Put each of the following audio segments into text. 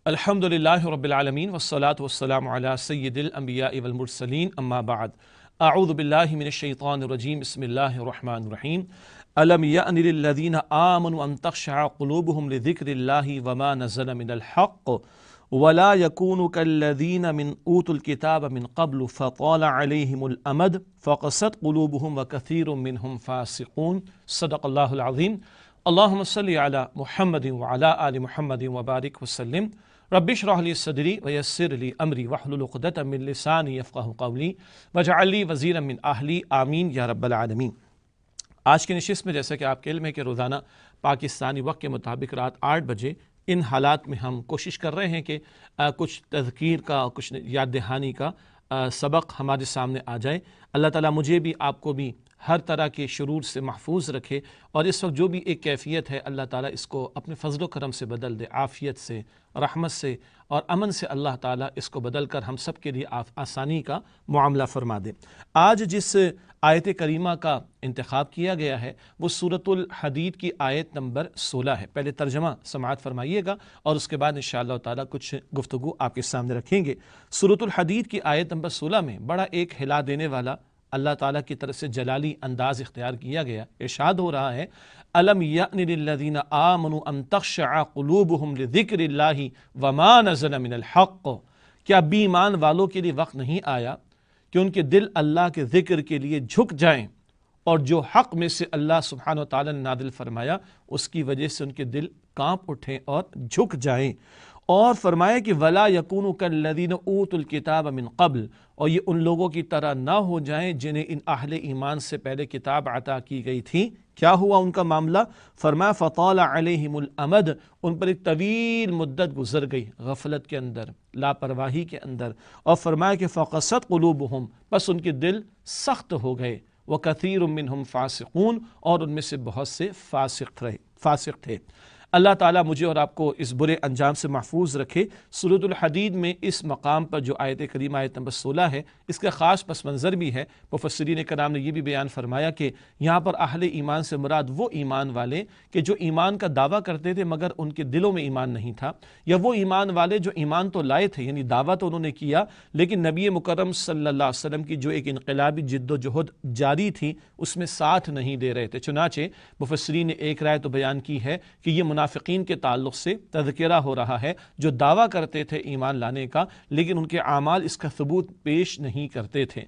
الحمدللہ رب العالمین والصلاة والسلام علی سید الانبیاء والمرسلین اما بعد اعوذ باللہ من الشیطان الرجیم بسم اللہ الرحمن الرحیم الم یأن للذین آمنوا ان تخشع قلوبهم لذکر اللہ وما نزل من الحق ولا يكونوا كالذین من اوتوا الكتاب من قبل فطال علیہم الامد فقست قلوبهم وکثیر منهم فاسقون صدق اللہ العظیم اللہم صلی علی محمد وعلی آل محمد وبارک وسلم رب اشرح لی صدری ویسر لی امری واحلل عقدۃ من لسانی یفقہوا قولی واجعل لی وزیرا من اہلی آمین یا رب العالمین۔ آج کی نشست میں جیسا کہ آپ کے علم ہے کہ روزانہ پاکستانی وقت کے مطابق رات 8 بجے ان حالات میں ہم کوشش کر رہے ہیں کہ کچھ تذکیر کا کچھ یاد دہانی کا سبق ہمارے سامنے آ جائے۔ اللہ تعالیٰ مجھے بھی آپ کو بھی ہر طرح کے شرور سے محفوظ رکھے، اور اس وقت جو بھی ایک کیفیت ہے اللہ تعالیٰ اس کو اپنے فضل و کرم سے بدل دے، عافیت سے، رحمت سے اور امن سے اللہ تعالیٰ اس کو بدل کر ہم سب کے لیے آسانی کا معاملہ فرما دے۔ آج جس آیت کریمہ کا انتخاب کیا گیا ہے وہ سورۃ الحدید کی آیت نمبر 16 ہے۔ پہلے ترجمہ سماعت فرمائیے گا اور اس کے بعد انشاءاللہ تعالیٰ کچھ گفتگو آپ کے سامنے رکھیں گے۔ سورۃ الحدید کی آیت نمبر 16 میں بڑا ایک ہلا دینے والا اللہ تعالیٰ کی طرف سے جلالی انداز اختیار کیا گیا۔ ارشاد ہو رہا ہے الم یأن للذین آمنوا ان تخشع قلوبهم لذکر اللہ وما نزل من الحق، کیا بی ایمان والوں کے لیے وقت نہیں آیا کہ ان کے دل اللہ کے ذکر کے لیے جھک جائیں، اور جو حق میں سے اللہ سبحانہ وتعالیٰ نے نازل فرمایا اس کی وجہ سے ان کے دل کانپ اٹھیں اور جھک جائیں۔ اور فرمایا کہ وَلَا يَكُونُوا كَالَّذِينَ أُوتُوا الْكِتَابَ مِن قَبْلُ، اور یہ ان لوگوں کی طرح نہ ہو جائیں جنہیں ان اہل ایمان سے پہلے کتاب عطا کی گئی تھی۔ کیا ہوا ان کا معاملہ؟ فرمایا فَطَالَ عَلَيْهِمُ الْأَمَدُ، ان پر ایک طویل مدت گزر گئی غفلت کے اندر، لاپرواہی کے اندر، اور فرمایا کہ فَقَسَتْ قُلُوبُهُمْ، بس ان کے دل سخت ہو گئے، وَكَثِيرٌ مِّنْهُمْ فَاسِقُونَ، اور ان میں سے بہت سے فاسق تھے۔ اللہ تعالیٰ مجھے اور آپ کو اس برے انجام سے محفوظ رکھے۔ سورۃ الحدید میں اس مقام پر جو آیت کریمہ آیت نمبر 16 ہے، اس کا خاص پس منظر بھی ہے۔ مفسرین کرام نے یہ بھی بیان فرمایا کہ یہاں پر اہل ایمان سے مراد وہ ایمان والے کہ جو ایمان کا دعویٰ کرتے تھے مگر ان کے دلوں میں ایمان نہیں تھا، یا وہ ایمان والے جو ایمان تو لائے تھے، یعنی دعویٰ تو انہوں نے کیا لیکن نبی مکرم صلی اللہ علیہ وسلم کی جو ایک انقلابی جد و جہد جاری تھی اس میں ساتھ نہیں دے رہے تھے۔ چنانچہ مفسرین نے ایک رائے تو بیان کی ہے کہ یہ منافقین کے تعلق سے تذکرہ ہو رہا ہے جو دعویٰ کرتے تھے ایمان لانے کا لیکن ان کے اعمال اس کا ثبوت پیش نہیں کرتے تھے۔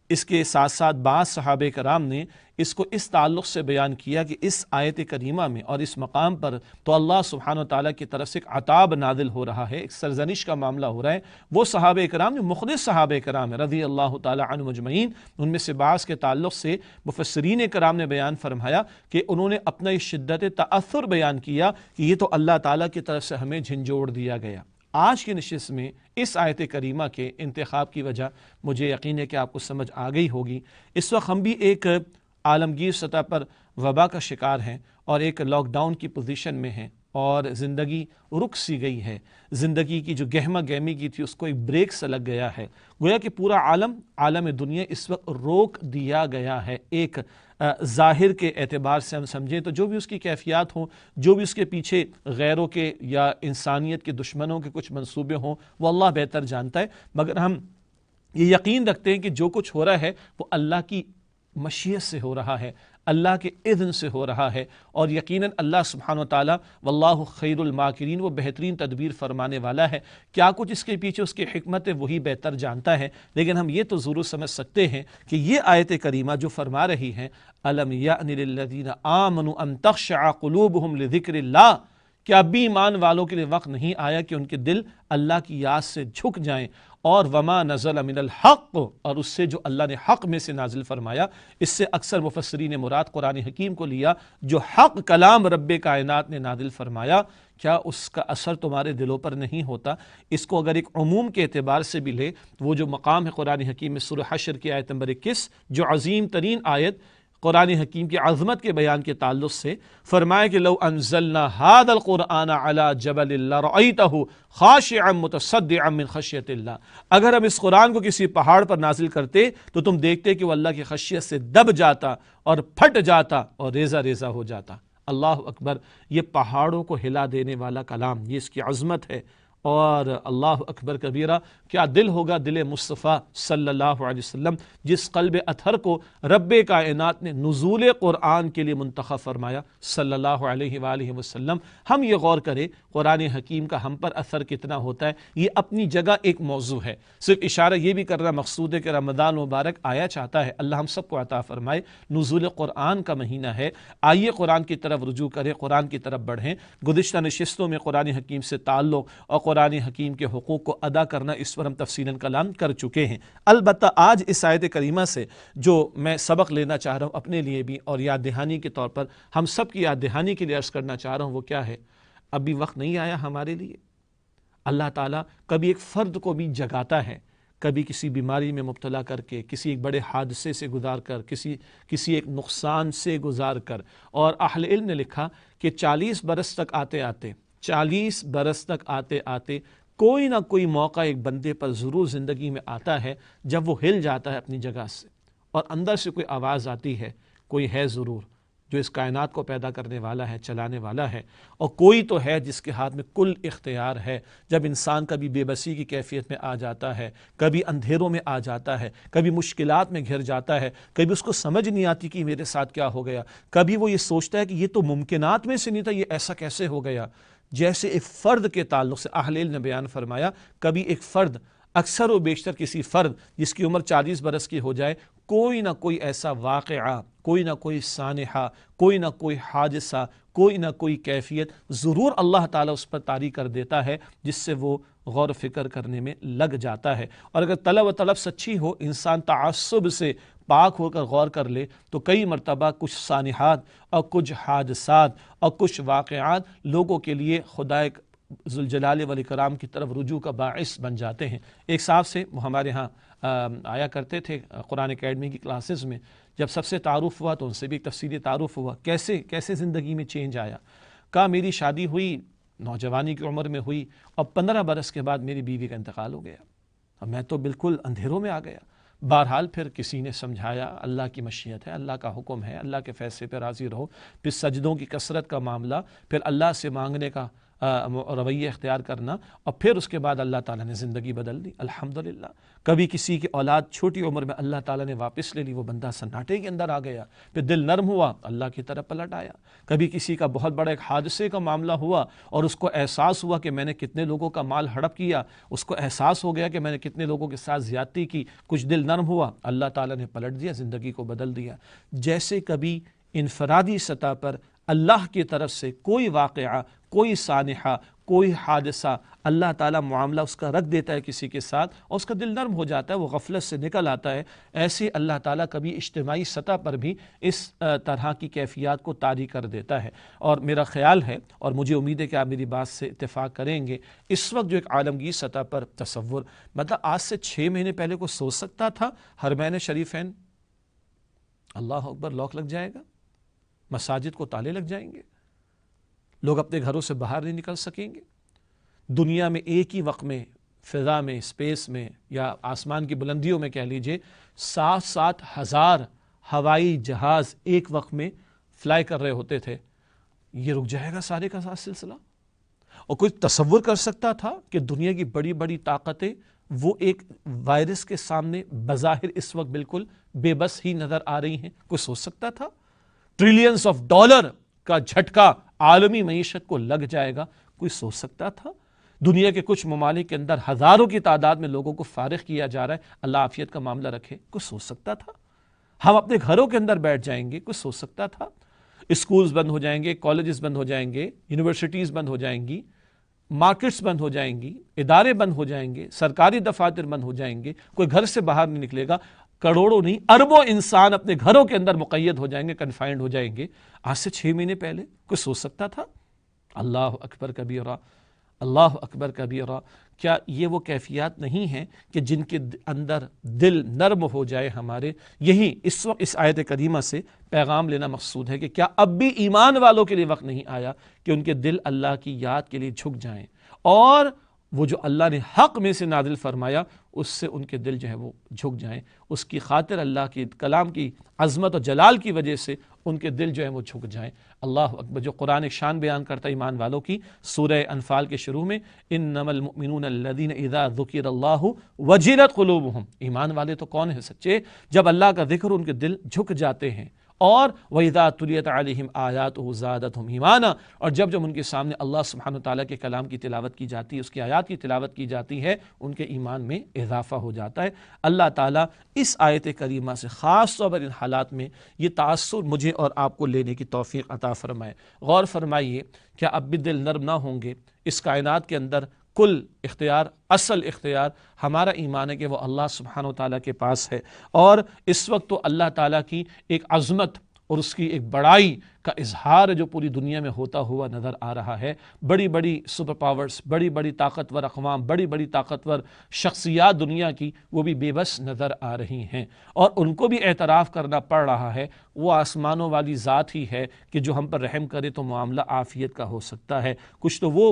اس کے ساتھ ساتھ بعض صحابہ کرام نے اس کو اس تعلق سے بیان کیا کہ اس آیت کریمہ میں اور اس مقام پر تو اللہ سبحانہ وتعالیٰ کی طرف سے ایک عذاب نازل ہو رہا ہے، ایک سرزنش کا معاملہ ہو رہا ہے۔ وہ صحابہ کرام جو مخلص صحابہ کرام ہیں رضی اللہ تعالیٰ عنہ مجمعین، ان میں سے بعض کے تعلق سے مفسرین کرام نے بیان فرمایا کہ انہوں نے اپنا یہ شدت تأثر بیان کیا کہ یہ تو اللہ تعالیٰ کی طرف سے ہمیں جھنجھوڑ دیا گیا۔ آج کی نشست میں اس آیت کریمہ کے انتخاب کی وجہ مجھے یقین ہے کہ آپ کو سمجھ آ گئی ہوگی۔ اس وقت ہم بھی ایک عالمگیر سطح پر وبا کا شکار ہیں اور ایک لاک ڈاؤن کی پوزیشن میں ہیں، اور زندگی رک سی گئی ہے۔ زندگی کی جو گہما گہمی کی تھی اس کو ایک بریک سا لگ گیا ہے، گویا کہ پورا عالم دنیا اس وقت روک دیا گیا ہے۔ ایک ظاہر کے اعتبار سے ہم سمجھیں تو جو بھی اس کی کیفیات ہوں، جو بھی اس کے پیچھے غیروں کے یا انسانیت کے دشمنوں کے کچھ منصوبے ہوں، وہ اللہ بہتر جانتا ہے، مگر ہم یہ یقین رکھتے ہیں کہ جو کچھ ہو رہا ہے وہ اللہ کی مشیت سے ہو رہا ہے، اللہ کے اذن سے ہو رہا ہے، اور یقیناً اللہ سبحانہ وتعالیٰ واللہ خیر الماکرین، وہ بہترین تدبیر فرمانے والا ہے۔ کیا کچھ اس کے پیچھے اس کی حکمت ہے وہی بہتر جانتا ہے، لیکن ہم یہ تو ضرور سمجھ سکتے ہیں کہ یہ آیت کریمہ جو فرما رہی ہے الم یأن للذین آمنوا ان تخشع قلوبهم لذکر اللہ، کیا بھی ایمان والوں کے لیے وقت نہیں آیا کہ ان کے دل اللہ کی یاد سے جھک جائیں، اور وما نزل من الحق، اور اس سے جو اللہ نے حق میں سے نازل فرمایا۔ اس سے اکثر مفسرین مراد قرآن حکیم کو لیا، جو حق کلام رب کائنات نے نازل فرمایا، کیا اس کا اثر تمہارے دلوں پر نہیں ہوتا؟ اس کو اگر ایک عموم کے اعتبار سے بھی لے، وہ جو مقام ہے قرآن حکیم میں سورہ حشر کی آیت نمبر 21، جو عظیم ترین آیت قرآن حکیم کی عظمت کے بیان کے تعلق سے، فرمایا کہ لو انزلنا هذا القرآن على جبل لرأيته خاشعا متصدعا من خشیت اللہ، اگر ہم اس قرآن کو کسی پہاڑ پر نازل کرتے تو تم دیکھتے کہ وہ اللہ کی خشیت سے دب جاتا اور پھٹ جاتا اور ریزہ ریزہ ہو جاتا۔ اللہ اکبر، یہ پہاڑوں کو ہلا دینے والا کلام، یہ اس کی عظمت ہے اور اللہ اکبر کبیرہ، کیا دل ہوگا دل مصطفیٰ صلی اللہ علیہ وسلم جس قلب اطہر کو رب کائنات نے نزول قرآن کے لیے منتخب فرمایا صلی اللہ علیہ وآلہ وسلم۔ ہم یہ غور کریں قرآن حکیم کا ہم پر اثر کتنا ہوتا ہے، یہ اپنی جگہ ایک موضوع ہے۔ صرف اشارہ یہ بھی کرنا مقصود ہے کہ رمضان مبارک آیا چاہتا ہے، اللہ ہم سب کو عطا فرمائے، نزول قرآن کا مہینہ ہے، آئیے قرآن کی طرف رجوع کریں، قرآن کی طرف بڑھیں۔ گزشتہ نشستوں میں قرآن حکیم سے تعلق اور قرآن حکیم کے حقوق کو ادا کرنا، اس پر ہم تفصیلاً کلام کر چکے ہیں۔ البتہ آج اس آیت کریمہ سے جو میں سبق لینا چاہ رہا ہوں اپنے لیے بھی اور یاد دہانی کے طور پر ہم سب کی یاد دہانی کے لیے عرض کرنا چاہ رہا ہوں، وہ کیا ہے؟ ابھی وقت نہیں آیا ہمارے لیے؟ اللہ تعالیٰ کبھی ایک فرد کو بھی جگاتا ہے، کبھی کسی بیماری میں مبتلا کر کے، کسی ایک بڑے حادثے سے گزار کر، کسی ایک نقصان سے گزار کر، اور اہل علم نے لکھا کہ 40 برس تک آتے آتے کوئی نہ کوئی موقع ایک بندے پر ضرور زندگی میں آتا ہے جب وہ ہل جاتا ہے اپنی جگہ سے، اور اندر سے کوئی آواز آتی ہے، کوئی ہے ضرور جو اس کائنات کو پیدا کرنے والا ہے، چلانے والا ہے، اور کوئی تو ہے جس کے ہاتھ میں کل اختیار ہے۔ جب انسان کبھی بے بسی کی کیفیت میں آ جاتا ہے، کبھی اندھیروں میں آ جاتا ہے، کبھی مشکلات میں گھر جاتا ہے، کبھی اس کو سمجھ نہیں آتی کہ میرے ساتھ کیا ہو گیا، کبھی وہ یہ سوچتا ہے کہ یہ تو ممکنات میں سے نہیں تھا، یہ ایسا کیسے ہو گیا۔ جیسے ایک فرد کے تعلق سے اہل علم نے بیان فرمایا، کبھی ایک فرد، اکثر و بیشتر کسی فرد جس کی عمر 40 برس کی ہو جائے، کوئی نہ کوئی ایسا واقعہ، کوئی نہ کوئی سانحہ، کوئی نہ کوئی حادثہ، کوئی نہ کوئی کیفیت ضرور اللہ تعالیٰ اس پر طاری کر دیتا ہے جس سے وہ غور و فکر کرنے میں لگ جاتا ہے۔ اور اگر طلب و طلب سچی ہو، انسان تعصب سے پاک ہو کر غور کر لے، تو کئی مرتبہ کچھ سانحات اور کچھ حادثات اور کچھ واقعات لوگوں کے لیے خدا ذوالجلال والاکرام کی طرف رجوع کا باعث بن جاتے ہیں۔ ایک صاحب سے وہ ہمارے ہاں آیا کرتے تھے قرآن اکیڈمی کی کلاسز میں، جب سب سے تعارف ہوا تو ان سے بھی ایک تفصیلی تعارف ہوا، کیسے زندگی میں چینج آیا۔ کہا میری شادی ہوئی، نوجوانی کی عمر میں ہوئی، اور 15 برس کے بعد میری بیوی کا انتقال ہو گیا، اور میں تو بالکل اندھیروں میں آ گیا۔ بہرحال پھر کسی نے سمجھایا، اللہ کی مشیت ہے، اللہ کا حکم ہے، اللہ کے فیصلے پہ راضی رہو، پھر سجدوں کی کثرت کا معاملہ، پھر اللہ سے مانگنے کا رویہ اختیار کرنا، اور پھر اس کے بعد اللہ تعالیٰ نے زندگی بدل دی الحمدللہ۔ کبھی کسی کی اولاد چھوٹی عمر میں اللہ تعالیٰ نے واپس لے لی، وہ بندہ سناٹے کے اندر آ گیا، پھر دل نرم ہوا، اللہ کی طرف پلٹ آیا۔ کبھی کسی کا بہت بڑا ایک حادثے کا معاملہ ہوا اور اس کو احساس ہوا کہ میں نے کتنے لوگوں کا مال ہڑپ کیا، اس کو احساس ہو گیا کہ میں نے کتنے لوگوں کے ساتھ زیادتی کی، کچھ دل نرم ہوا، اللہ تعالیٰ نے پلٹ دیا، زندگی کو بدل دیا۔ جیسے کبھی انفرادی سطح پر اللہ کی طرف سے کوئی واقعہ، کوئی سانحہ، کوئی حادثہ، اللہ تعالیٰ معاملہ اس کا رکھ دیتا ہے کسی کے ساتھ اور اس کا دل نرم ہو جاتا ہے، وہ غفلت سے نکل آتا ہے، ایسے اللہ تعالیٰ کبھی اجتماعی سطح پر بھی اس طرح کی کیفیات کو طاری کر دیتا ہے۔ اور میرا خیال ہے اور مجھے امید ہے کہ آپ میری بات سے اتفاق کریں گے، اس وقت جو ایک عالمگیر سطح پر تصور، مطلب آج سے 6 مہینے پہلے کو سوچ سکتا تھا حرمین شریفین اللہ اکبر لاک لگ جائے گا، مساجد کو تالے لگ جائیں گے، لوگ اپنے گھروں سے باہر نہیں نکل سکیں گے، دنیا میں ایک ہی وقت میں فضا میں، اسپیس میں یا آسمان کی بلندیوں میں کہہ لیجئے 7,000 ہزار ہوائی جہاز ایک وقت میں فلائی کر رہے ہوتے تھے، یہ رک جائے گا سارے کا سارا سلسلہ؟ اور کوئی تصور کر سکتا تھا کہ دنیا کی بڑی بڑی طاقتیں وہ ایک وائرس کے سامنے بظاہر اس وقت بالکل بے بس ہی نظر آ رہی ہیں؟ کوئی سوچ سکتا تھا؟ ٹریلینز آف ڈالر کا جھٹکا عالمی معیشت کو لگ جائے گا، کوئی سوچ سکتا تھا؟ دنیا کے کچھ ممالک کے اندر ہزاروں کی تعداد میں لوگوں کو فارغ کیا جا رہا ہے، اللہ عافیت کا معاملہ رکھے، کوئی سوچ سکتا تھا؟ ہم اپنے گھروں کے اندر بیٹھ جائیں گے، کوئی سوچ سکتا تھا؟ اسکولز بند ہو جائیں گے، کالجز بند ہو جائیں گے، یونیورسٹیز بند ہو جائیں گی، مارکیٹس بند ہو جائیں گی، ادارے بند ہو جائیں گے، سرکاری دفاتر بند ہو جائیں گے، کوئی گھر سے باہر نہیں نکلے گا، کروڑوں نہیں اربوں انسان اپنے گھروں کے اندر مقید ہو جائیں گے، کنفائنڈ ہو جائیں گے۔ آج سے 6 مہینے پہلے کوئی سوچ سکتا تھا؟ اللہ اکبر کبیرہ، اللہ اکبر کبیرہ۔ کیا یہ وہ کیفیات نہیں ہیں کہ جن کے اندر دل نرم ہو جائے ہمارے؟ یہی اس وقت اس آیت کریمہ سے پیغام لینا مقصود ہے کہ کیا اب بھی ایمان والوں کے لیے وقت نہیں آیا کہ ان کے دل اللہ کی یاد کے لیے جھک جائیں اور وہ جو اللہ نے حق میں سے نازل فرمایا اس سے ان کے دل جو ہے وہ جھک جائیں، اس کی خاطر اللہ کی کلام کی عظمت و جلال کی وجہ سے ان کے دل جو ہے وہ جھک جائیں۔ اللہ اکبر، جو قرآن ایک شان بیان کرتا ہے ایمان والوں کی، سورہ انفال کے شروع میں انما المؤمنون الذین اذا ذکر اللہ وجلت قلوبہم، ایمان والے تو کون ہیں سچے؟ جب اللہ کا ذکر ان کے دل جھک جاتے ہیں، اور وَإِذَا تُلِيَتْ عَلَيْهِمْ آيَاتُهُ زَادَتْهُمْ ایمانا، اور جب ان کے سامنے اللہ سبحانہ وتعالیٰ کے کلام کی تلاوت کی جاتی ہے، اس کی آیات کی تلاوت کی جاتی ہے، ان کے ایمان میں اضافہ ہو جاتا ہے۔ اللہ تعالیٰ اس آیت کریمہ سے خاص طور پر ان حالات میں یہ تاثر مجھے اور آپ کو لینے کی توفیق عطا فرمائے۔ غور فرمائیے، کیا اب بھی دل نرم نہ ہوں گے؟ اس کائنات کے اندر کل اختیار، اصل اختیار ہمارا ایمان ہے کہ وہ اللہ سبحانہ وتعالیٰ کے پاس ہے، اور اس وقت تو اللہ تعالیٰ کی ایک عظمت اور اس کی ایک بڑائی کا اظہار جو پوری دنیا میں ہوتا ہوا نظر آ رہا ہے۔ بڑی بڑی سپر پاورز، بڑی بڑی طاقتور اقوام، بڑی بڑی طاقتور شخصیات دنیا کی، وہ بھی بے بس نظر آ رہی ہیں، اور ان کو بھی اعتراف کرنا پڑ رہا ہے وہ آسمانوں والی ذات ہی ہے کہ جو ہم پر رحم کرے تو معاملہ عافیت کا ہو سکتا ہے۔ کچھ تو وہ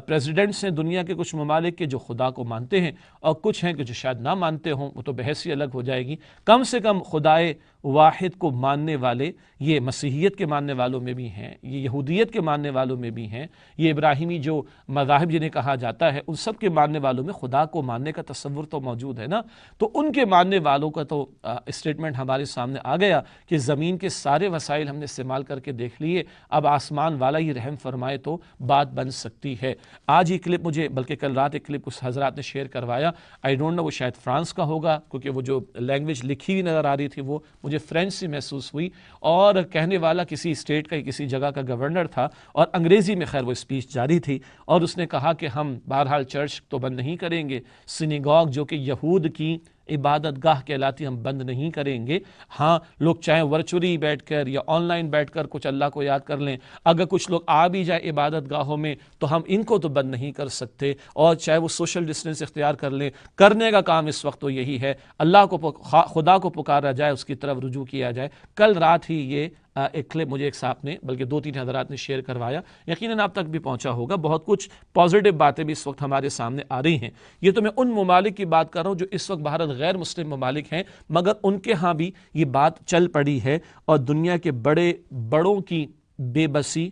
پریزیڈنٹس ہیں دنیا کے کچھ ممالک کے جو خدا کو مانتے ہیں، اور کچھ ہیں کہ جو شاید نہ مانتے ہوں، وہ تو بحث ہی الگ ہو جائے گی۔ کم سے کم خدائے واحد کو ماننے والے یہ مسیحیت کے ماننے والوں میں بھی ہیں، یہ یہودیت کے ماننے والوں میں بھی ہیں، یہ ابراہیمی جو مذاہب جنہیں کہا جاتا ہے ان سب کے ماننے والوں میں خدا کو ماننے کا تصور تو موجود ہے نا۔ تو ان کے ماننے والوں کا تو اسٹیٹمنٹ ہمارے سامنے آ گیا کہ زمین کے سارے وسائل ہم نے استعمال کر کے دیکھ لیے، اب آسمان والا ہی رحم فرمائے تو بات بن سکتی ہے۔ آج یہ کلپ مجھے، بلکہ کل رات ایک کلپ کچھ حضرات نے شیئر کروایا، آئی ڈونٹ نو وہ شاید فرانس کا ہوگا، کیونکہ وہ جو لینگویج لکھی ہوئی نظر آ رہی تھی وہ مجھے فرینچ سی محسوس ہوئی، اور کہنے والا کسی اسٹیٹ کا، کسی جگہ کا گورنر تھا، اور انگریزی میں خیر وہ اسپیچ جاری تھی، اور اس نے کہا کہ ہم بہرحال چرچ تو بند نہیں کریں گے، سینیگوگ جو کہ یہود کی عبادت گاہ کہلاتی ہم بند نہیں کریں گے، ہاں لوگ چاہے ورچولی بیٹھ کر یا آن لائن بیٹھ کر کچھ اللہ کو یاد کر لیں، اگر کچھ لوگ آ بھی جائے عبادت گاہوں میں تو ہم ان کو تو بند نہیں کر سکتے، اور چاہے وہ سوشل ڈسٹینس اختیار کر لیں، کرنے کا کام اس وقت تو یہی ہے، اللہ کو خدا کو پکارا جائے، اس کی طرف رجوع کیا جائے۔ کل رات ہی یہ ایک کلپ مجھے ایک صاحب نے، بلکہ 2-3 حضرات نے شیئر کروایا، یقیناً آپ تک بھی پہنچا ہوگا۔ بہت کچھ پازیٹیو باتیں بھی اس وقت ہمارے سامنے آ رہی ہیں۔ یہ تو میں ان ممالک کی بات کر رہا ہوں جو اس وقت بھارت غیر مسلم ممالک ہیں، مگر ان کے ہاں بھی یہ بات چل پڑی ہے، اور دنیا کے بڑوں کی بے بسی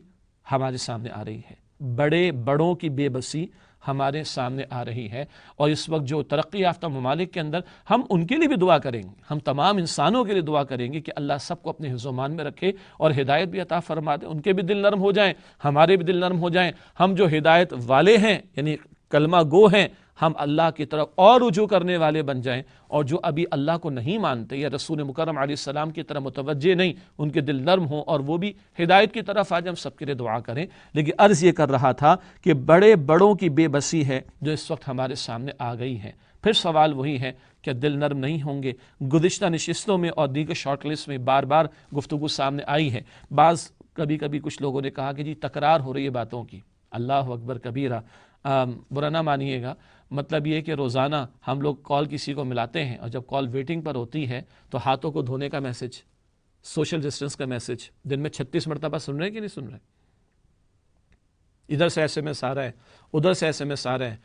ہمارے سامنے آ رہی ہے، بڑوں کی بے بسی ہمارے سامنے آ رہی ہے، اور اس وقت جو ترقی یافتہ ممالک کے اندر ہم ان کے لیے بھی دعا کریں گے، ہم تمام انسانوں کے لیے دعا کریں گے کہ اللہ سب کو اپنے حفظ و امان میں رکھے اور ہدایت بھی عطا فرما دے، ان کے بھی دل نرم ہو جائیں، ہمارے بھی دل نرم ہو جائیں، ہم جو ہدایت والے ہیں یعنی کلمہ گو ہیں، ہم اللہ کی طرف اور رجوع کرنے والے بن جائیں، اور جو ابھی اللہ کو نہیں مانتے یا رسول مکرم علیہ السلام کی طرف متوجہ نہیں، ان کے دل نرم ہوں اور وہ بھی ہدایت کی طرف آج ہم سب کے لیے دعا کریں۔ لیکن عرض یہ کر رہا تھا کہ بڑوں کی بے بسی ہے جو اس وقت ہمارے سامنے آ گئی ہے۔ پھر سوال وہی ہے کہ دل نرم نہیں ہوں گے؟ گزشتہ نشستوں میں اور دیگر شارٹ لسٹ میں بار بار گفتگو سامنے آئی ہے، کبھی کچھ لوگوں نے کہا کہ جی تکرار ہو رہی ہے باتوں کی، اللہ اکبر کبیرہ، برا نہ مانیے گا، مطلب یہ کہ روزانہ ہم لوگ کال کسی کو ملاتے ہیں، اور جب کال ویٹنگ پر ہوتی ہے تو ہاتھوں کو دھونے کا میسج، سوشل ڈسٹنس کا میسج دن میں 36 مرتبہ سن رہے ہیں کہ نہیں سن رہے؟ ادھر سے ایس ایم ایس آ رہا ہے، ادھر سے ایس ایم ایس آ رہا ہے،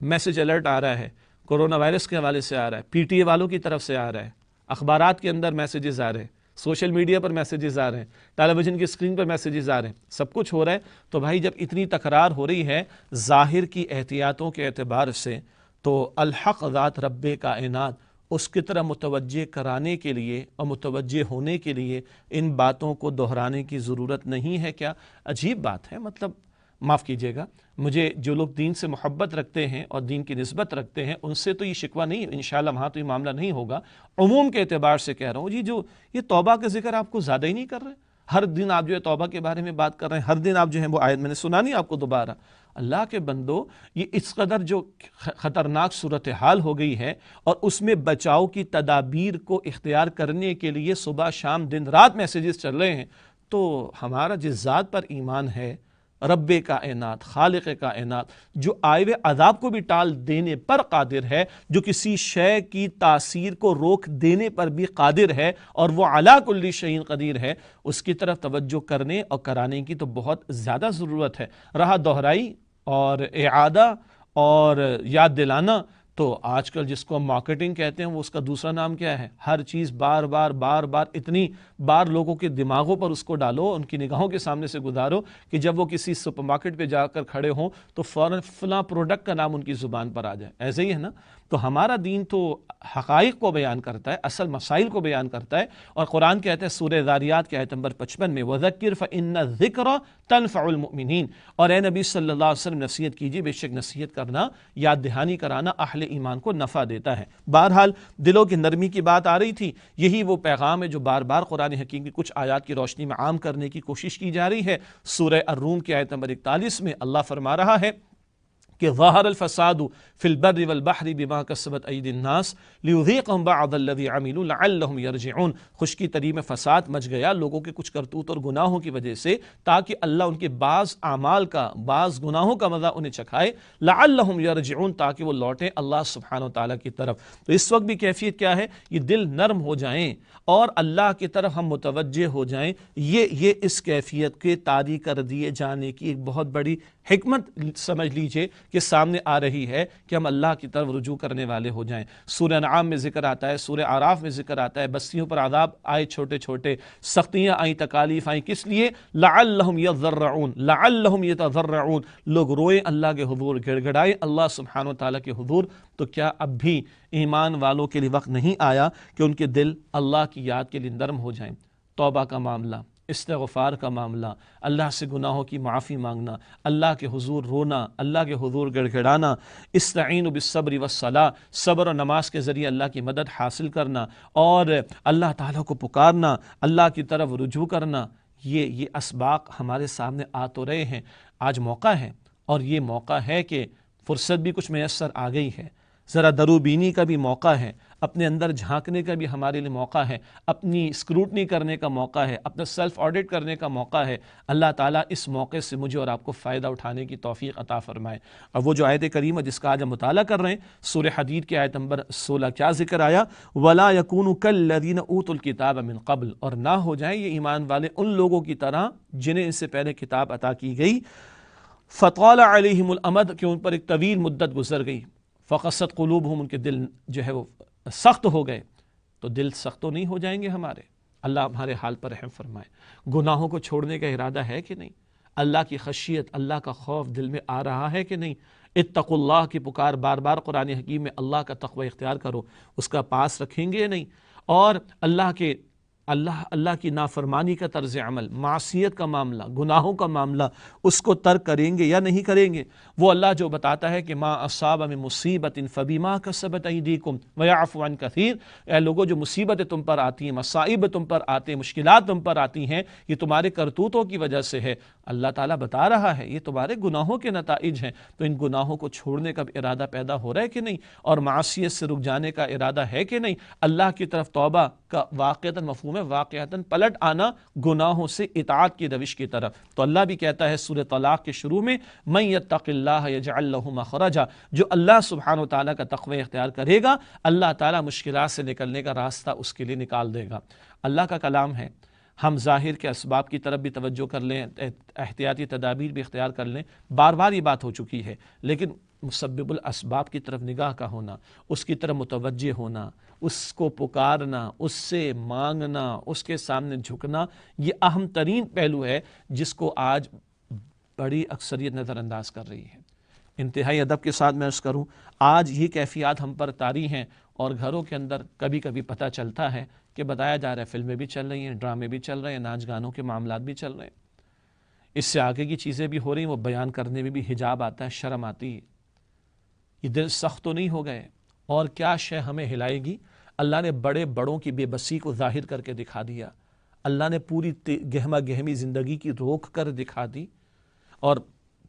میسج الرٹ آ رہا ہے، کورونا وائرس کے حوالے سے آ رہا ہے، پی ٹی اے والوں کی طرف سے آ رہا ہے، اخبارات کے اندر میسیجز آ رہے ہیں، سوشل میڈیا پر میسیجز آ رہے ہیں، ٹیلی ویژن کی اسکرین پر میسیجز آ رہے ہیں، سب کچھ ہو رہا ہے۔ تو بھائی جب اتنی تکرار ہو رہی ہے ظاہر کی احتیاطوں کے اعتبار سے، تو الحق ذات رب کائنات اس کی طرح متوجہ کرانے کے لیے اور متوجہ ہونے کے لیے ان باتوں کو دہرانے کی ضرورت نہیں ہے کیا؟ عجیب بات ہے، مطلب معاف کیجیے گا، مجھے جو لوگ دین سے محبت رکھتے ہیں اور دین کی نسبت رکھتے ہیں ان سے تو یہ شکوہ نہیں، انشاءاللہ وہاں تو یہ معاملہ نہیں ہوگا، عموم کے اعتبار سے کہہ رہا ہوں جی، جو یہ توبہ کا ذکر آپ کو زیادہ ہی نہیں کر رہے، ہر دن آپ جو ہے توبہ کے بارے میں بات کر رہے ہیں، ہر دن آپ جو ہیں وہ آیت میں نے سنا نہیں آپ کو دوبارہ۔ اللہ کے بندو، یہ اس قدر جو خطرناک صورتحال ہو گئی ہے، اور اس میں بچاؤ کی تدابیر کو اختیار کرنے کے لیے صبح شام دن رات میسیجز چل رہے ہیں، تو ہمارا جس ذات پر ایمان ہے، رب کائنات، خالق کائنات، جو آئے ہوئے عذاب کو بھی ٹال دینے پر قادر ہے، جو کسی شے کی تاثیر کو روک دینے پر بھی قادر ہے، اور وہ علی کل شیء قدیر ہے، اس کی طرف توجہ کرنے اور کرانے کی تو بہت زیادہ ضرورت ہے۔ رہا دہرائی اور اعادہ اور یاد دلانا، تو آج کل جس کو ہم مارکیٹنگ کہتے ہیں وہ اس کا دوسرا نام کیا ہے؟ ہر چیز بار بار اتنی بار لوگوں کے دماغوں پر اس کو ڈالو، ان کی نگاہوں کے سامنے سے گزارو کہ جب وہ کسی سپر مارکیٹ پہ جا کر کھڑے ہوں تو فوراً فلاں پروڈکٹ کا نام ان کی زبان پر آ جائے۔ ایسے ہی ہے نا؟ تو ہمارا دین تو حقائق کو بیان کرتا ہے، اصل مسائل کو بیان کرتا ہے، اور قرآن کہتا ہے سورہ ذاریات کی آیت نمبر 55 میں وَذَكِّرْ فَإِنَّ الذِّكْرَ تَنفَعُ الْمُؤْمِنِينَ، اور اے نبی صلی اللہ علیہ وسلم نصیحت کیجیے، بے شک نصیحت کرنا، یاد دہانی کرانا اہل ایمان کو نفع دیتا ہے۔ بہرحال دلوں کی نرمی کی بات آ رہی تھی، یہی وہ پیغام ہے جو بار بار قرآن حکیم کی کچھ آیات کی روشنی میں عام کرنے کی کوشش کی جا رہی ہے۔ سورہ الروم کی آیت نمبر 41 میں اللہ فرما رہا ہے کہ ظہر الفساد فی البر والبحر بما کسبت ایدی الناس لیذیقہم بعض الذی عملوا لعلہم یرجعون، خشکی تری میں فساد مچ گیا لوگوں کے کچھ کرتوت اور گناہوں کی وجہ سے، تاکہ اللہ ان کے بعض اعمال کا، بعض گناہوں کا مزہ انہیں چکھائے، لعلہم یرجعون، تاکہ وہ لوٹیں اللہ سبحانہ وتعالیٰ کی طرف۔ تو اس وقت بھی کیفیت کیا ہے؟ یہ دل نرم ہو جائیں اور اللہ کی طرف ہم متوجہ ہو جائیں، یہ اس کیفیت کے طاری کر دیے جانے کی ایک بہت بڑی حکمت سمجھ لیجئے کہ سامنے آ رہی ہے کہ ہم اللہ کی طرف رجوع کرنے والے ہو جائیں۔ سورہ انعام میں ذکر آتا ہے، سورہ اعراف میں ذکر آتا ہے، بستیوں پر عذاب آئے چھوٹے چھوٹے، سختیاں آئیں، تکالیف آئیں، کس لیے؟ لعلہم یضرعون، لعلہم یتضرعون، لوگ روئیں اللہ کے حضور، گڑ گڑائیں اللہ سبحانہ وتعالیٰ کے حضور۔ تو کیا اب بھی ایمان والوں کے لیے وقت نہیں آیا کہ ان کے دل اللہ کی یاد کے لیے نرم ہو جائیں؟ توبہ کا معاملہ، استغفار کا معاملہ، اللہ سے گناہوں کی معافی مانگنا، اللہ کے حضور رونا، اللہ کے حضور گڑ گڑانا، استعینوا بالصبر والصلاۃ، صبر اور نماز کے ذریعے اللہ کی مدد حاصل کرنا، اور اللہ تعالیٰ کو پکارنا، اللہ کی طرف رجوع کرنا، یہ اسباق ہمارے سامنے آ تو رہے ہیں۔ آج موقع ہے، اور یہ موقع ہے کہ فرصت بھی کچھ میسر آ گئی ہے، ذرا دروبینی کا بھی موقع ہے، اپنے اندر جھانکنے کا بھی ہمارے لیے موقع ہے، اپنی اسکروٹنی کرنے کا موقع ہے، اپنا سیلف آڈٹ کرنے کا موقع ہے۔ اللہ تعالیٰ اس موقع سے مجھے اور آپ کو فائدہ اٹھانے کی توفیق عطا فرمائے۔ اور وہ جو آیت کریمہ جس کا آج ہم مطالعہ کر رہے ہیں، سورہ حدید کی آیت نمبر 16، کیا ذکر آیا؟ وَلَا يَكُونُوا كَالَّذِينَ أُوتُوا الْكِتَابَ مِن قَبْلُ، اور نہ ہو جائیں یہ ایمان والے ان لوگوں کی طرح جنہیں اس سے پہلے کتاب عطا کی گئی، فَطَالَ عَلَيْهِمُ الْأَمَدُ، کہ ان پر ایک طویل مدت گزر گئی، فَقَسَتْ قُلُوبُهُمْ، ان کے دل جو ہے وہ سخت ہو گئے۔ تو دل سخت تو نہیں ہو جائیں گے ہمارے؟ اللہ ہمارے حال پر رحم فرمائے۔ گناہوں کو چھوڑنے کا ارادہ ہے کہ نہیں؟ اللہ کی خشیت، اللہ کا خوف دل میں آ رہا ہے کہ نہیں؟ اتقوا اللہ کی پکار بار بار قرآن حکیم میں اللہ کا تقوی اختیار کرو، اس کا پاس رکھیں گے یا نہیں؟ اور اللہ کی نافرمانی کا طرز عمل، معصیت کا معاملہ، گناہوں کا معاملہ، اس کو ترک کریں گے یا نہیں کریں گے؟ وہ اللہ جو بتاتا ہے کہ ما اصاب من مصیبت فبما کسبت ایدیکم ویعفو عن کثیر، اے لوگوں جو مصیبتیں تم پر آتی ہیں، مصائب تم پر آتے ہیں، مشکلات تم پر آتی ہیں، یہ تمہارے کرتوتوں کی وجہ سے ہے۔ اللہ تعالیٰ بتا رہا ہے یہ تمہارے گناہوں کے نتائج ہیں۔ تو ان گناہوں کو چھوڑنے کا ارادہ پیدا ہو رہا ہے کہ نہیں؟ اور معصیت سے رک جانے کا ارادہ ہے کہ نہیں؟ اللہ کی طرف توبہ کا واقعتاً مفہوم ہے واقعتاً پلٹ آنا گناہوں سے اطاعت کی روش کی طرف۔ تو اللہ بھی کہتا ہے سورہ طلاق کے شروع میں، من یتق اللہ یجعل لہ مخرجا، جو اللہ سبحانہ و تعالیٰ کا تقوی اختیار کرے گا، اللہ تعالیٰ مشکلات سے نکلنے کا راستہ اس کے لیے نکال دے گا۔ اللہ کا کلام ہے، ہم ظاہر کے اسباب کی طرف بھی توجہ کر لیں، احتیاطی تدابیر بھی اختیار کر لیں، بار بار یہ بات ہو چکی ہے، لیکن مسبب الاسباب کی طرف نگاہ کا ہونا، اس کی طرف متوجہ ہونا، اس کو پکارنا، اس سے مانگنا، اس کے سامنے جھکنا، یہ اہم ترین پہلو ہے جس کو آج بڑی اکثریت نظر انداز کر رہی ہے۔ انتہائی ادب کے ساتھ میں عرض کروں، آج یہ کیفیات ہم پر طاری ہیں، اور گھروں کے اندر کبھی کبھی پتہ چلتا ہے کہ بتایا جا رہا ہے فلمیں بھی چل رہی ہیں، ڈرامے بھی چل رہے ہیں، ناچ گانوں کے معاملات بھی چل رہے ہیں، اس سے آگے کی چیزیں بھی ہو رہی ہیں، وہ بیان کرنے میں بھی حجاب آتا ہے، شرم آتی ہے۔ یہ دل سخت تو نہیں ہو گئے؟ اور کیا شے ہمیں ہلائے گی؟ اللہ نے بڑے بڑوں کی بے بسی کو ظاہر کر کے دکھا دیا، اللہ نے پوری گہما گہمی زندگی کی روک کر دکھا دی، اور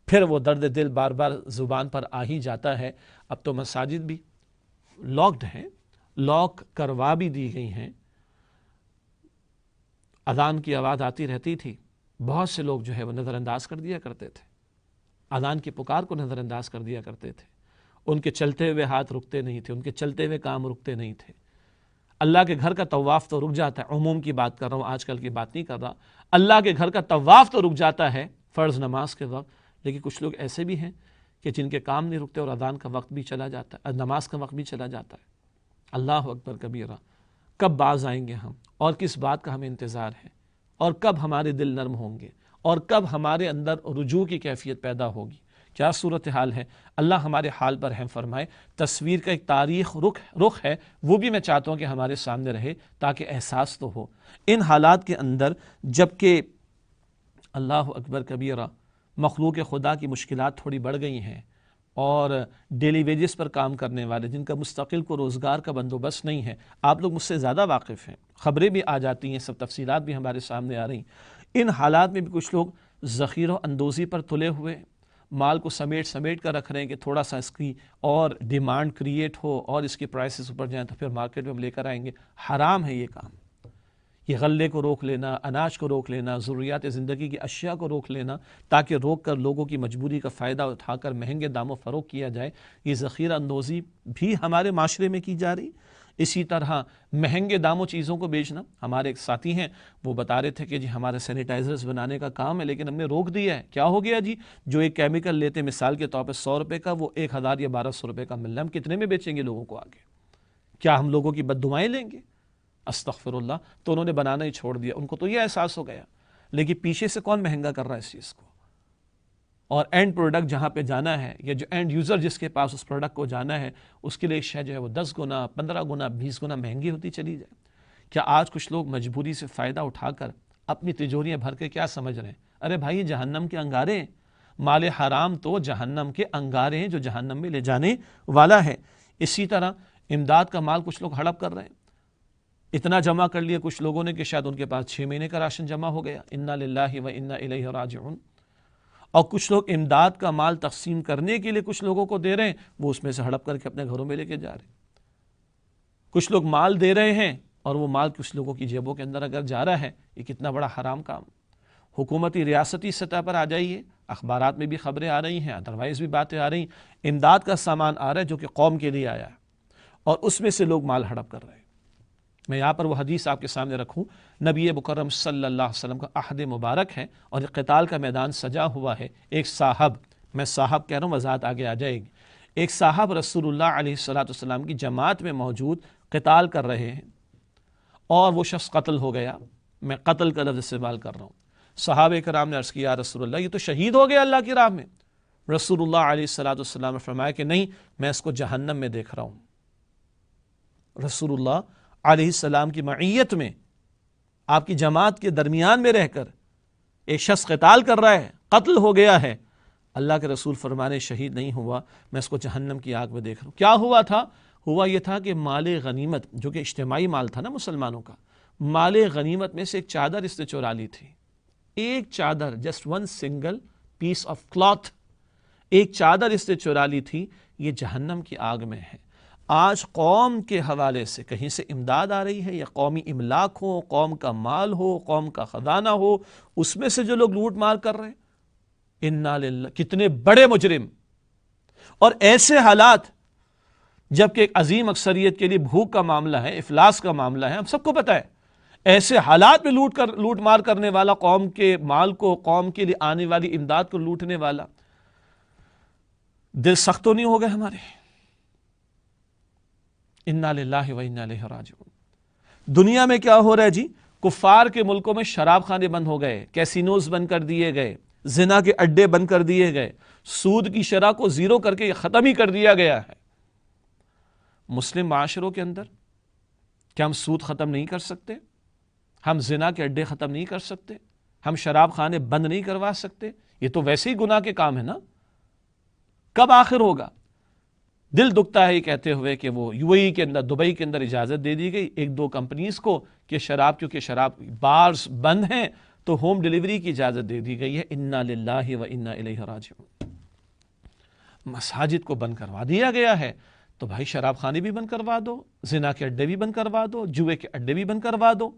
پھر وہ درد دل بار بار زبان پر آ ہی جاتا ہے۔ اب تو مساجد بھی لاکڈ ہیں، لاک کروا بھی دی گئی ہیں، اذان کی آواز آتی رہتی تھی، بہت سے لوگ جو ہے وہ نظر انداز کر دیا کرتے تھے، اذان کی پکار کو نظر انداز کر دیا کرتے تھے، ان کے چلتے ہوئے ہاتھ رکتے نہیں تھے، ان کے چلتے ہوئے کام رکتے نہیں تھے۔ اللہ کے گھر کا طواف تو رک جاتا ہے، عموم کی بات کر رہا ہوں، آج کل کی بات نہیں کر رہا، اللہ کے گھر کا طواف تو رک جاتا ہے فرض نماز کے وقت، لیکن کچھ لوگ ایسے بھی ہیں کہ جن کے کام نہیں رکتے اور اذان کا وقت بھی چلا جاتا ہے، نماز کا وقت بھی چلا جاتا ہے۔ اللہ اکبر کبیرہ، کب باز آئیں گے ہم، اور کس بات کا ہمیں انتظار ہے، اور کب ہمارے دل نرم ہوں گے، اور کب ہمارے اندر رجوع کی کیفیت پیدا ہوگی، کیا صورتحال ہے۔ اللہ ہمارے حال پر رحم فرمائے۔ تصویر کا ایک تاریخ رخ ہے، وہ بھی میں چاہتا ہوں کہ ہمارے سامنے رہے تاکہ احساس تو ہو۔ ان حالات کے اندر جب کہ اللہ اکبر کبیرہ مخلوق خدا کی مشکلات تھوڑی بڑھ گئی ہیں، اور ڈیلی ویجز پر کام کرنے والے جن کا مستقل کو روزگار کا بندوبست نہیں ہے، آپ لوگ مجھ سے زیادہ واقف ہیں، خبریں بھی آ جاتی ہیں، سب تفصیلات بھی ہمارے سامنے آ رہی ہیں۔ ان حالات میں بھی کچھ لوگ ذخیرہ اندوزی پر تلے ہوئے، مال کو سمیٹ کر رکھ رہے ہیں کہ تھوڑا سا اس کی اور ڈیمانڈ کریٹ ہو اور اس کی پرائسز اوپر جائیں تو پھر مارکیٹ میں ہم لے کر آئیں گے۔ حرام ہے یہ کام۔ یہ غلے کو روک لینا، اناج کو روک لینا، ضروریات زندگی کی اشیاء کو روک لینا تاکہ روک کر لوگوں کی مجبوری کا فائدہ اٹھا کر مہنگے داموں فروخت کیا جائے، یہ ذخیرہ اندوزی بھی ہمارے معاشرے میں کی جا رہی۔ اسی طرح مہنگے داموں چیزوں کو بیچنا، ہمارے ایک ساتھی ہیں وہ بتا رہے تھے کہ جی ہمارے سینیٹائزرز بنانے کا کام ہے لیکن ہم نے روک دیا ہے۔ کیا ہو گیا جی؟ جو ایک کیمیکل لیتے مثال کے طور پہ 100 روپے کا، وہ 1000 یا 1200 روپے کا مل رہا ہے، ہم کتنے میں بیچیں گے لوگوں کو آگے؟ کیا ہم لوگوں کی بد دعائیں لیں گے؟ استغفر اللہ۔ تو انہوں نے بنانا ہی چھوڑ دیا، ان کو تو یہ احساس ہو گیا، لیکن پیچھے سے کون مہنگا کر رہا ہے اس چیز کو؟ اور اینڈ پروڈکٹ جہاں پہ جانا ہے، یا جو اینڈ یوزر جس کے پاس اس پروڈکٹ کو جانا ہے، اس کے لیے شے جو ہے وہ 10 گنا 15 گنا 20 گنا مہنگی ہوتی چلی جائے۔ کیا آج کچھ لوگ مجبوری سے فائدہ اٹھا کر اپنی تجوریاں بھر کے کیا سمجھ رہے ہیں؟ ارے بھائی، یہ جہنم کے انگارے ہیں، مال حرام تو جہنم کے انگارے ہیں جو جہنم میں لے جانے والا ہے۔ اسی طرح امداد کا مال کچھ لوگ ہڑپ کر رہے ہیں، اتنا جمع کر لیا کچھ لوگوں نے کہ شاید ان کے پاس 6 مہینے کا راشن جمع ہو گیا، انا للہ و انا الیہ راجعون۔ اور کچھ لوگ امداد کا مال تقسیم کرنے کے لیے کچھ لوگوں کو دے رہے ہیں، وہ اس میں سے ہڑپ کر کے اپنے گھروں میں لے کے جا رہے ہیں۔ کچھ لوگ مال دے رہے ہیں اور وہ مال کچھ لوگوں کی جیبوں کے اندر اگر جا رہا ہے، یہ کتنا بڑا حرام کام۔ حکومتی ریاستی سطح پر آ جائیے، اخبارات میں بھی خبریں آ رہی ہیں، ادروائز بھی باتیں آ رہی ہیں، امداد کا سامان آ رہا ہے جو کہ قوم کے لیے آیا ہے، اور اس میں سے لوگ مال ہڑپ کر رہے ہیں۔ میں یہاں پر وہ حدیث آپ کے سامنے رکھوں، نبی مکرم صلی اللہ علیہ وسلم کا عہد مبارک ہے اور ایک قتال کا میدان سجا ہوا ہے۔ ایک صاحب، میں صاحب کہہ رہا ہوں، وضاحت آگے آ جائے گی، ایک صاحب رسول اللہ علیہ السلام کی جماعت میں موجود قتال کر رہے ہیں اور وہ شخص قتل ہو گیا۔ میں قتل کا لفظ استعمال کر رہا ہوں۔ صحابہ کرام نے عرض کیا، یا رسول اللہ، یہ تو شہید ہو گیا اللہ کی راہ میں۔ رسول اللہ علیہ السلام نے فرمایا کہ نہیں، میں اس کو جہنم میں دیکھ رہا ہوں۔ رسول اللہ علیہ السلام کی معیت میں، آپ کی جماعت کے درمیان میں رہ کر ایک شخص قتال کر رہا ہے، قتل ہو گیا ہے، اللہ کے رسول فرمانے شہید نہیں ہوا، میں اس کو جہنم کی آگ میں دیکھ رہا ہوں۔ کیا ہوا تھا؟ ہوا یہ تھا کہ مال غنیمت، جو کہ اجتماعی مال تھا نا مسلمانوں کا، مال غنیمت میں سے ایک چادر اس نے چورا لی تھی۔ ایک چادر، just one single piece of cloth, ایک چادر اس نے چورا لی تھی، یہ جہنم کی آگ میں ہے۔ آج قوم کے حوالے سے کہیں سے امداد آ رہی ہے، یا قومی املاک ہو، قوم کا مال ہو، قوم کا خزانہ ہو، اس میں سے جو لوگ لوٹ مار کر رہے ہیں، انا للہ، کتنے بڑے مجرم۔ اور ایسے حالات جبکہ ایک عظیم اکثریت کے لیے بھوک کا معاملہ ہے، افلاس کا معاملہ ہے، ہم سب کو پتہ ہے، ایسے حالات میں لوٹ مار کرنے والا، قوم کے مال کو، قوم کے لیے آنے والی امداد کو لوٹنے والا، دل سخت تو نہیں ہو گئے ہمارے؟ انا للہ و انا الیہ راجعون۔ دنیا میں کیا ہو رہا ہے جی؟ کفار کے ملکوں میں شراب خانے بند ہو گئے، کیسینوز بند کر دیے گئے، زنا کے اڈے بند کر دیے گئے، سود کی شرح کو زیرو کر کے ختم ہی کر دیا گیا ہے۔ مسلم معاشروں کے اندر کیا ہم سود ختم نہیں کر سکتے؟ ہم زنا کے اڈے ختم نہیں کر سکتے؟ ہم شراب خانے بند نہیں کروا سکتے؟ یہ تو ویسے ہی گناہ کے کام ہے نا۔ کب آخر ہوگا؟ دل دکھتا ہے یہ کہتے ہوئے کہ وہ یو اے ای کے اندر، دبئی کے اندر اجازت دے دی گئی 1-2 کمپنیز کو کہ شراب، کیونکہ شراب بارز بند ہیں تو ہوم ڈیلیوری کی اجازت دے دی گئی ہے۔ انا للہ و انا الیہ راجعون۔ مساجد کو بند کروا دیا گیا ہے تو بھائی شراب خانے بھی بند کروا دو، زنا کے اڈے بھی بند کروا دو، جوئے کے اڈے بھی بند کروا دو،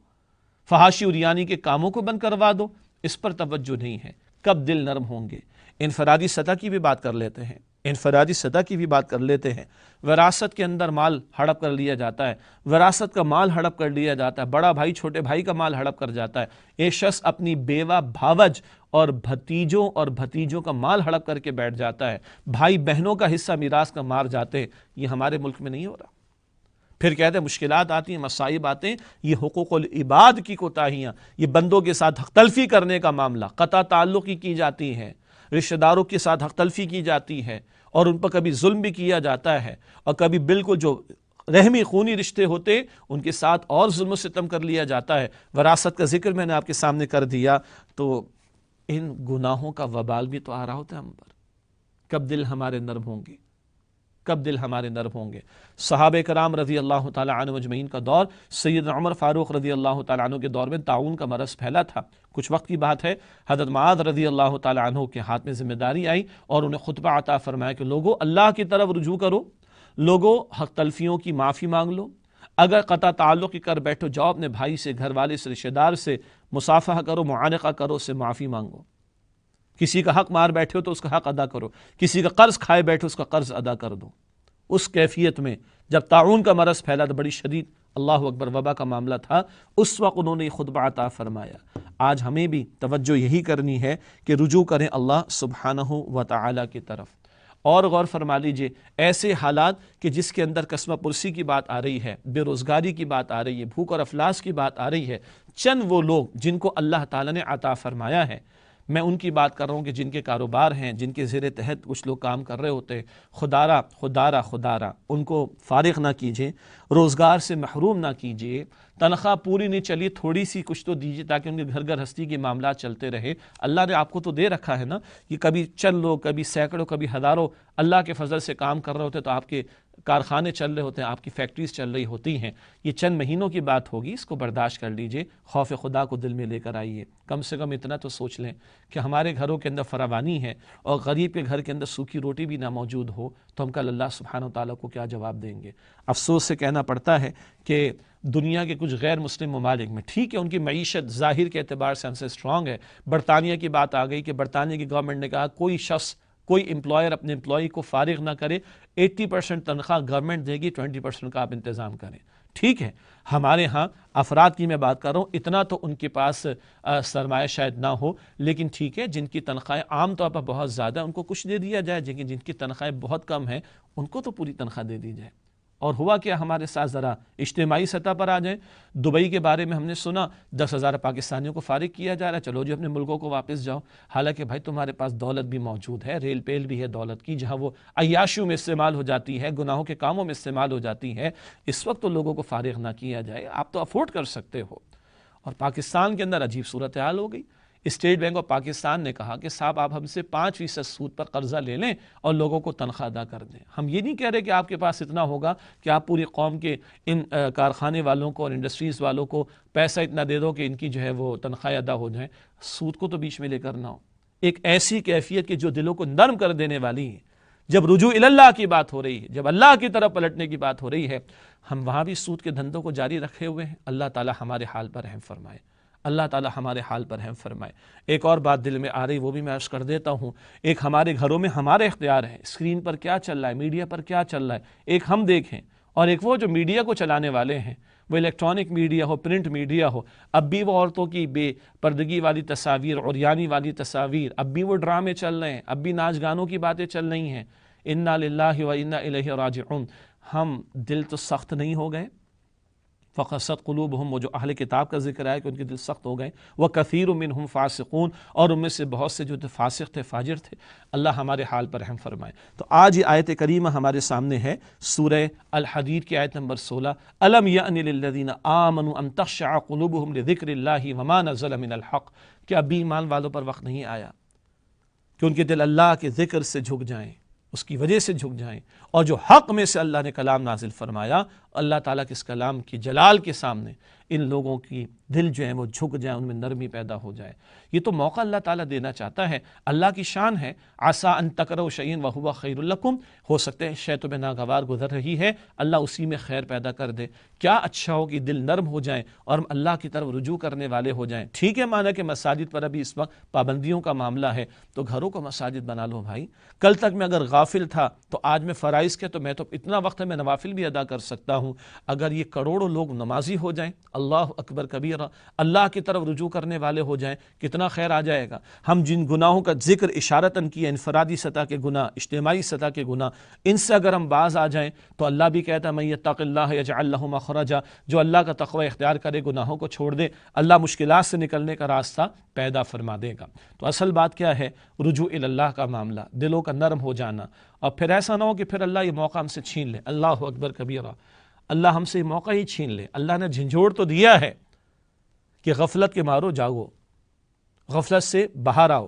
فحاشی اور یانی کے کاموں کو بند کروا دو۔ اس پر توجہ نہیں ہے۔ کب دل نرم ہوں گے؟ انفرادی سطح کی بھی بات کر لیتے ہیں۔ انفرادی سطح کی بھی بات کر لیتے ہیں، وراثت کے اندر مال ہڑپ کر لیا جاتا ہے، وراثت کا مال ہڑپ کر لیا جاتا ہے، بڑا بھائی چھوٹے بھائی کا مال ہڑپ کر جاتا ہے، ایک شخص اپنی بیوہ بھاوج اور بھتیجوں کا مال ہڑپ کر کے بیٹھ جاتا ہے، بھائی بہنوں کا حصہ میراث کا مار جاتے ہیں۔ یہ ہمارے ملک میں نہیں ہو رہا۔ پھر کہتے ہیں مشکلات آتی ہیں، مصائب آتے ہیں، یہ حقوق العباد کی کوتاہیاں، یہ بندوں کے ساتھ حق تلفی کرنے کا معاملہ، قطع تعلقی کی جاتی ہے، رشتہ داروں کے ساتھ حق تلفی کی جاتی ہے، اور ان پر کبھی ظلم بھی کیا جاتا ہے، اور کبھی بالکل جو رحمی خونی رشتے ہوتے ان کے ساتھ اور ظلم و ستم کر لیا جاتا ہے۔ وراثت کا ذکر میں نے آپ کے سامنے کر دیا، تو ان گناہوں کا وبال بھی تو آ رہا ہوتا ہے ہم پر۔ کب دل ہمارے نرم ہوں گے، کب دل ہمارے نرم ہوں گے؟ صحابہ کرام رضی اللہ تعالیٰ عنہ اجمعین کا دور، سیدنا عمر فاروق رضی اللہ تعالیٰ عنہ کے دور میں طاعون کا مرض پھیلا تھا۔ کچھ وقت کی بات ہے، حضرت معاذ رضی اللہ تعالیٰ عنہ کے ہاتھ میں ذمہ داری آئی اور انہیں خطبہ عطا فرمایا کہ لوگو اللہ کی طرف رجوع کرو، لوگو حق تلفیوں کی معافی مانگ لو، اگر قطع تعلق کر بیٹھو جاؤ اپنے بھائی سے، گھر والے سے، رشتہ دار سے مصافحہ کرو، معانقہ کرو، اس سے معافی مانگو۔ کسی کا حق مار بیٹھے ہو تو اس کا حق ادا کرو، کسی کا قرض کھائے بیٹھے اس کا قرض ادا کر دو۔ اس کیفیت میں جب طاعون کا مرض پھیلا تو بڑی شدید اللہ اکبر وبا کا معاملہ تھا، اس وقت انہوں نے خطبہ عطا فرمایا۔ آج ہمیں بھی توجہ یہی کرنی ہے کہ رجوع کریں اللہ سبحانہ و تعالی کی طرف۔ اور غور فرما لیجئے، ایسے حالات کہ جس کے اندر قسمہ پرسی کی بات آ رہی ہے، بے روزگاری کی بات آ رہی ہے، بھوک اور افلاس کی بات آ رہی ہے، چند وہ لوگ جن کو اللہ تعالیٰ نے عطا فرمایا ہے، میں ان کی بات کر رہا ہوں کہ جن کے کاروبار ہیں، جن کے زیر تحت کچھ لوگ کام کر رہے ہوتے ہیں، خدارہ ان کو فارغ نہ کیجیے، روزگار سے محروم نہ کیجیے، تنخواہ پوری نہیں چلی، تھوڑی سی کچھ تو دیجیے تاکہ ان کے گھر گھرستی کے معاملات چلتے رہے۔ اللہ نے آپ کو تو دے رکھا ہے نا، کہ کبھی چند لوگ، کبھی سینکڑوں، کبھی ہزاروں اللہ کے فضل سے کام کر رہے ہوتے تو آپ کے کارخانے چل رہے ہوتے ہیں، آپ کی فیکٹریز چل رہی ہوتی ہیں۔ یہ چند مہینوں کی بات ہوگی، اس کو برداشت کر لیجئے، خوف خدا کو دل میں لے کر آئیے۔ کم سے کم اتنا تو سوچ لیں کہ ہمارے گھروں کے اندر فراوانی ہے اور غریب کے گھر کے اندر سوکھی روٹی بھی نہ موجود ہو تو ہم کل اللہ سبحانہ و تعالیٰ کو کیا جواب دیں گے؟ افسوس سے کہنا پڑتا ہے کہ دنیا کے کچھ غیر مسلم ممالک میں ٹھیک ہے ان کی معیشت ظاہر کے اعتبار سے ہم سے اسٹرانگ ہے۔ برطانیہ کی بات آ گئی کہ برطانیہ کی گورنمنٹ نے کہا کوئی شخص، کوئی امپلائر اپنے امپلائی کو فارغ نہ کرے، 80% تنخواہ گورنمنٹ دے گی، 20% کا آپ انتظام کریں۔ ٹھیک ہے، ہمارے ہاں افراد کی میں بات کر رہا ہوں، اتنا تو ان کے پاس سرمایہ شاید نہ ہو، لیکن ٹھیک ہے، جن کی تنخواہیں عام طور پر بہت زیادہ ان کو کچھ دے دیا جائے، جن کی تنخواہیں بہت کم ہیں ان کو تو پوری تنخواہ دے دی جائے۔ اور ہوا کیا ہمارے ساتھ، ذرا اجتماعی سطح پر آ جائیں، دبئی کے بارے میں ہم نے سنا 10,000 پاکستانیوں کو فارغ کیا جا رہا ہے، چلو جی اپنے ملکوں کو واپس جاؤ۔ حالانکہ بھائی تمہارے پاس دولت بھی موجود ہے، ریل پیل بھی ہے دولت کی، جہاں وہ عیاشیوں میں استعمال ہو جاتی ہے، گناہوں کے کاموں میں استعمال ہو جاتی ہے، اس وقت تو لوگوں کو فارغ نہ کیا جائے، آپ تو افورڈ کر سکتے ہو۔ اور پاکستان کے اندر عجیب صورتحال ہو گئی۔ اسٹیٹ بینک آف پاکستان نے کہا کہ صاحب آپ ہم سے 5% سود پر قرضہ لے لیں اور لوگوں کو تنخواہ ادا کر دیں۔ ہم یہ نہیں کہہ رہے کہ آپ کے پاس اتنا ہوگا کہ آپ پوری قوم کے ان کارخانے والوں کو اور انڈسٹریز والوں کو پیسہ اتنا دے دو کہ ان کی جو ہے وہ تنخواہ ادا ہو جائیں، سود کو تو بیچ میں لے کر نہ ہو۔ ایک ایسی کیفیت کہ جو دلوں کو نرم کر دینے والی ہے۔ جب رجوع اللہ کی بات ہو رہی ہے، جب اللہ کی طرف پلٹنے کی بات ہو رہی ہے، ہم وہاں بھی سود کے دھندوں کو جاری رکھے ہوئے ہیں۔ اللہ تعالی ہمارے حال پر رحم فرمائے، اللہ تعالی ہمارے حال پر رحم فرمائے۔ ایک اور بات دل میں آ رہی، وہ بھی میں عرض کر دیتا ہوں۔ ایک ہمارے گھروں میں ہمارے اختیار ہے، اسکرین پر کیا چل رہا ہے، میڈیا پر کیا چل رہا ہے، ایک ہم دیکھیں، اور ایک وہ جو میڈیا کو چلانے والے ہیں، وہ الیکٹرانک میڈیا ہو، پرنٹ میڈیا ہو، اب بھی وہ عورتوں کی بے پردگی والی تصاویر، عریانی والی تصاویر، اب بھی وہ ڈرامے چل رہے ہیں، اب بھی ناچ گانوں کی باتیں چل رہی ہیں۔ انا للہ و انا الیہ راجعون۔ ہم دل تو سخت نہیں ہو گئے؟ فقست قلوبہم، وہ جو اہل کتاب کا ذکر ہے کہ ان کے دل سخت ہو گئے، وکثیر منہم فاسقون، اور ان میں سے بہت سے جو فاسق تھے، فاجر تھے۔ اللہ ہمارے حال پر رحم فرمائے۔ تو آج یہ آیت کریمہ ہمارے سامنے ہے، سورہ الحدید کی آیت نمبر 16، الم یأن للذین آمنوا ان تخشع قلوبہم لذکر اللہ وما نزل من الحق۔ کیا ابھی ایمان والوں پر وقت نہیں آیا کہ ان کے دل اللہ کے ذکر سے جھک جائیں، اس کی وجہ سے جھک جائیں، اور جو حق میں سے اللہ نے کلام نازل فرمایا اللہ تعالیٰ کے اس کلام کی جلال کے سامنے ان لوگوں کی دل جو ہیں وہ جھک جائیں، ان میں نرمی پیدا ہو جائے۔ یہ تو موقع اللہ تعالیٰ دینا چاہتا ہے، اللہ کی شان ہے۔ عسیٰ ان تکرہوا شیئا وہو خیر لکم، ہو سکتا ہے شے تمہیں ناگوار گزر رہی ہے، اللہ اسی میں خیر پیدا کر دے۔ کیا اچھا ہو کہ دل نرم ہو جائیں اور ہم اللہ کی طرف رجوع کرنے والے ہو جائیں۔ ٹھیک ہے، مانا کہ مساجد پر ابھی اس وقت پابندیوں کا معاملہ ہے، تو گھروں کو مساجد بنا لو بھائی۔ کل تک میں اگر غافل تھا تو آج میں فرائض کے تو میں تو اتنا وقت ہے میں نوافل بھی ادا کر سکتا ہوں۔ اگر یہ کروڑوں لوگ نمازی ہو جائیں، اللہ اکبر کبیرہ، اللہ کی طرف رجوع کرنے والے ہو جائیں، کتنا خیر آ جائے گا۔ ہم جن گناہوں کا ذکر اشارتاً کیا، انفرادی سطح کے گناہ، اجتماعی سطح کے گناہ، ان سے اگر ہم باز آ جائیں تو اللہ بھی کہتا ہے من یتق اللہ یجعل لہ مخرجا، جو اللہ کا تقوی اختیار کرے، گناہوں کو چھوڑ دے، اللہ مشکلات سے نکلنے کا راستہ پیدا فرما دے گا۔ تو اصل بات کیا ہے؟ رجوع اللہ کا معاملہ، دلوں کا نرم ہو جانا، اور پھر ایسا نہ ہو کہ پھر اللہ یہ موقع ہم سے چھین لے۔ اللہ اکبر کبیرہ، اللہ ہم سے یہ موقع ہی چھین لے۔ اللہ نے جھنجھوڑ تو دیا ہے کہ غفلت کے مارو جاگو، غفلت سے باہر آؤ،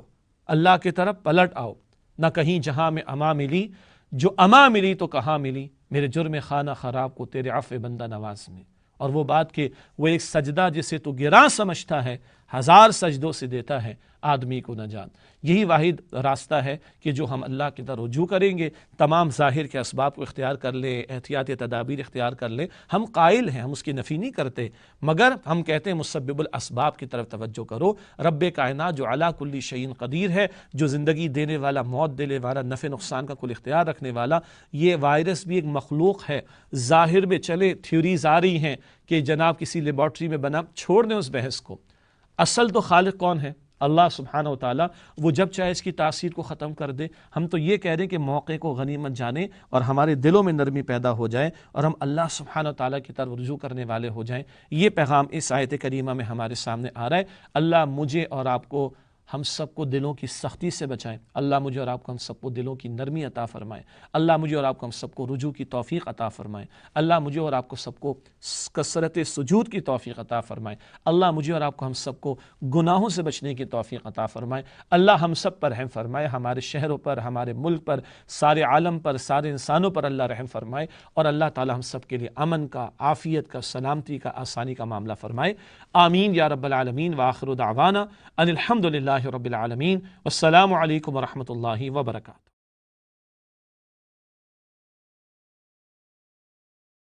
اللہ کی طرف پلٹ آؤ۔ نہ کہیں جہاں میں اما ملی، جو اما ملی تو کہاں ملی، میرے جرم خانہ خراب کو تیرے عفو بندہ نواز میں۔ اور وہ بات کہ وہ ایک سجدہ جسے تو گراں سمجھتا ہے، 1000 سجدوں سے دیتا ہے آدمی کو نجات۔ یہی واحد راستہ ہے کہ جو ہم اللہ کی طرف رجوع کریں گے، تمام ظاہر کے اسباب کو اختیار کر لیں، احتیاطی تدابیر اختیار کر لیں۔ ہم قائل ہیں، ہم اس کی نفی نہیں کرتے، مگر ہم کہتے ہیں مسبب الاسباب کی طرف توجہ کرو۔ رب کائنات جو علی کل شیء قدیر ہے، جو زندگی دینے والا، موت دینے والا، نفع نقصان کا کل اختیار رکھنے والا، یہ وائرس بھی ایک مخلوق ہے۔ ظاہر میں چلے تھیوریز آ رہی ہیں کہ جناب کسی لیبارٹری میں بنا، چھوڑ دیں اس بحث کو۔ اصل تو خالق کون ہے؟ اللہ سبحانہ وتعالی، وہ جب چاہے اس کی تاثیر کو ختم کر دے۔ ہم تو یہ کہہ رہے ہیں کہ موقع کو غنیمت جانیں اور ہمارے دلوں میں نرمی پیدا ہو جائے اور ہم اللہ سبحانہ وتعالی کی طرف رجوع کرنے والے ہو جائیں۔ یہ پیغام اس آیت کریمہ میں ہمارے سامنے آ رہا ہے۔ اللہ مجھے اور آپ کو، ہم سب کو دلوں کی سختی سے بچائیں۔ اللہ مجھے اور آپ کو، ہم سب کو دلوں کی نرمی عطا فرمائے۔ اللہ مجھے اور آپ کو، ہم سب کو رجوع کی توفیق عطا فرمائے۔ اللہ مجھے اور آپ کو سب کو کثرت سجود کی توفیق عطا فرمائے۔ اللہ مجھے اور آپ کو، ہم سب کو گناہوں سے بچنے کی توفیق عطا فرمائے۔ اللہ ہم سب پر رحم فرمائے، ہمارے شہروں پر، ہمارے ملک پر، سارے عالم پر، سارے انسانوں پر اللہ رحم فرمائے، اور اللہ تعالی ہم سب کے لیے امن کا، عافیت کا، سلامتی کا، آسانی کا معاملہ فرمائے۔ آمین یا رب العالمین۔ وآخر دعوانا ان الحمد للہ رب العالمین، والسلام علیکم ورحمۃ اللہ وبرکاتہ۔